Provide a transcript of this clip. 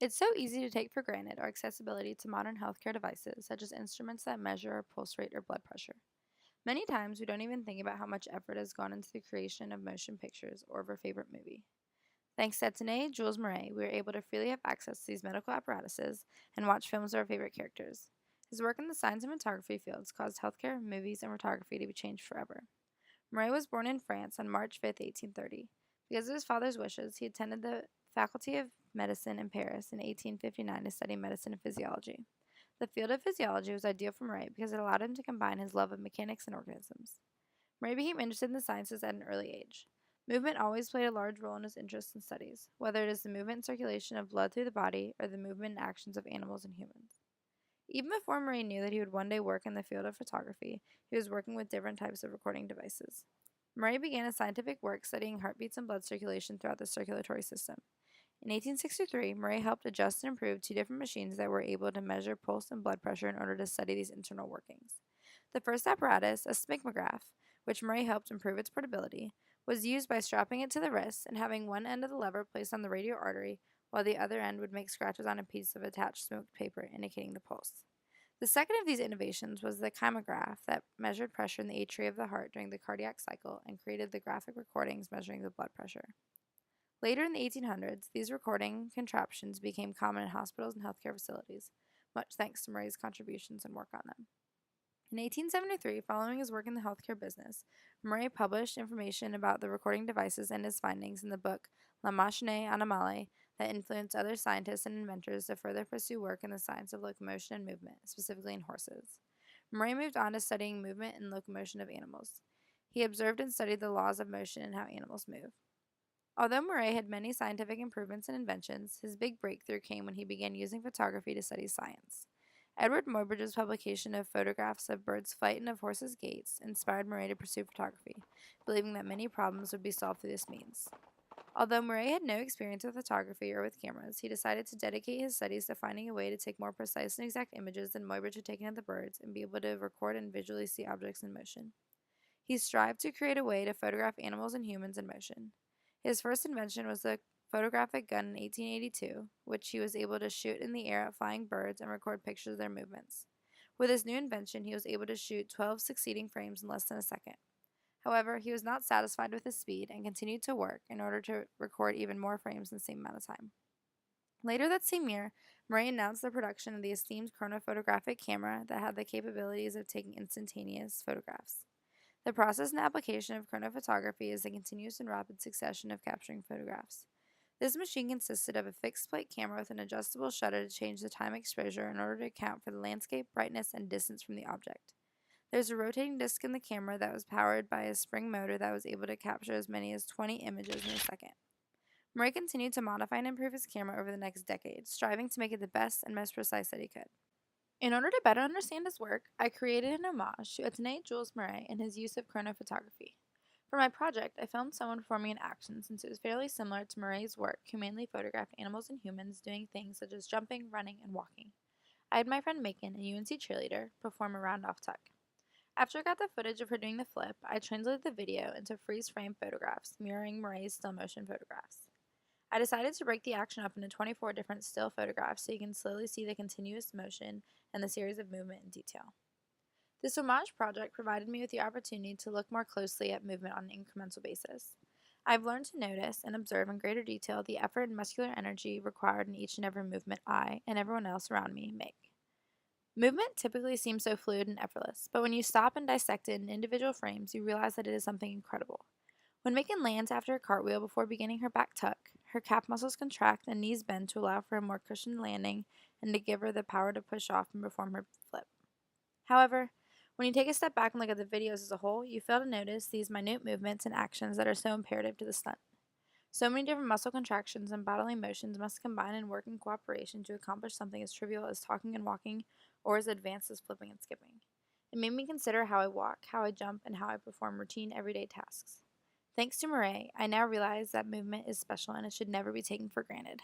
It's so easy to take for granted our accessibility to modern healthcare devices, such as instruments that measure our pulse rate or blood pressure. Many times, we don't even think about how much effort has gone into the creation of motion pictures or of our favorite movie. Thanks to Tene Jules Marey, we are able to freely have access to these medical apparatuses and watch films of our favorite characters. His work in the science and photography fields caused healthcare, movies, and photography to be changed forever. Marey was born in France on March 5, 1830. Because of his father's wishes, he attended the Faculty of Medicine in Paris in 1859 to study medicine and physiology. The field of physiology was ideal for Marey because it allowed him to combine his love of mechanics and organisms. Marey became interested in the sciences at an early age. Movement always played a large role in his interests and studies, whether it is the movement and circulation of blood through the body or the movement and actions of animals and humans. Even before Marey knew that he would one day work in the field of photography, he was working with different types of recording devices. Marey began his scientific work studying heartbeats and blood circulation throughout the circulatory system. In 1863, Marey helped adjust and improve two different machines that were able to measure pulse and blood pressure in order to study these internal workings. The first apparatus, a sphygmograph, which Marey helped improve its portability, was used by strapping it to the wrist and having one end of the lever placed on the radial artery, while the other end would make scratches on a piece of attached smoked paper indicating the pulse. The second of these innovations was the kymograph that measured pressure in the atria of the heart during the cardiac cycle and created the graphic recordings measuring the blood pressure. Later in the 1800s, these recording contraptions became common in hospitals and healthcare facilities, much thanks to Marey's contributions and work on them. In 1873, following his work in the healthcare business, Marey published information about the recording devices and his findings in the book La Machine Animale that influenced other scientists and inventors to further pursue work in the science of locomotion and movement, specifically in horses. Marey moved on to studying movement and locomotion of animals. He observed and studied the laws of motion and how animals move. Although Marey had many scientific improvements and inventions, his big breakthrough came when he began using photography to study science. Edward Muybridge's publication of photographs of birds' flight and of horses' gaits inspired Marey to pursue photography, believing that many problems would be solved through this means. Although Marey had no experience with photography or with cameras, he decided to dedicate his studies to finding a way to take more precise and exact images than Muybridge had taken of the birds and be able to record and visually see objects in motion. He strived to create a way to photograph animals and humans in motion. His first invention was the photographic gun in 1882, which he was able to shoot in the air at flying birds and record pictures of their movements. With his new invention, he was able to shoot 12 succeeding frames in less than a second. However, he was not satisfied with his speed and continued to work in order to record even more frames in the same amount of time. Later that same year, Marey announced the production of the esteemed chronophotographic camera that had the capabilities of taking instantaneous photographs. The process and application of chronophotography is the continuous and rapid succession of capturing photographs. This machine consisted of a fixed plate camera with an adjustable shutter to change the time exposure in order to account for the landscape, brightness, and distance from the object. There's a rotating disc in the camera that was powered by a spring motor that was able to capture as many as 20 images in a second. Marey continued to modify and improve his camera over the next decade, striving to make it the best and most precise that he could. In order to better understand his work, I created an homage to Etienne Jules Marey and his use of chronophotography. For my project, I filmed someone performing an action since it was fairly similar to Marey's work, who mainly photographed animals and humans doing things such as jumping, running, and walking. I had my friend Macon, a UNC cheerleader, perform a round-off tuck. After I got the footage of her doing the flip, I translated the video into freeze-frame photographs, mirroring Marey's still-motion photographs. I decided to break the action up into 24 different still photographs so you can slowly see the continuous motion and the series of movement in detail. This homage project provided me with the opportunity to look more closely at movement on an incremental basis. I've learned to notice and observe in greater detail the effort and muscular energy required in each and every movement I, and everyone else around me, make. Movement typically seems so fluid and effortless, but when you stop and dissect it in individual frames, you realize that it is something incredible. When Macon lands after a cartwheel before beginning her back tuck, her calf muscles contract and knees bend to allow for a more cushioned landing and to give her the power to push off and perform her flip. However, when you take a step back and look at the videos as a whole, you fail to notice these minute movements and actions that are so imperative to the stunt. So many different muscle contractions and bodily motions must combine and work in cooperation to accomplish something as trivial as talking and walking or as advanced as flipping and skipping. It made me consider how I walk, how I jump, and how I perform routine everyday tasks. Thanks to Marey, I now realize that movement is special and it should never be taken for granted.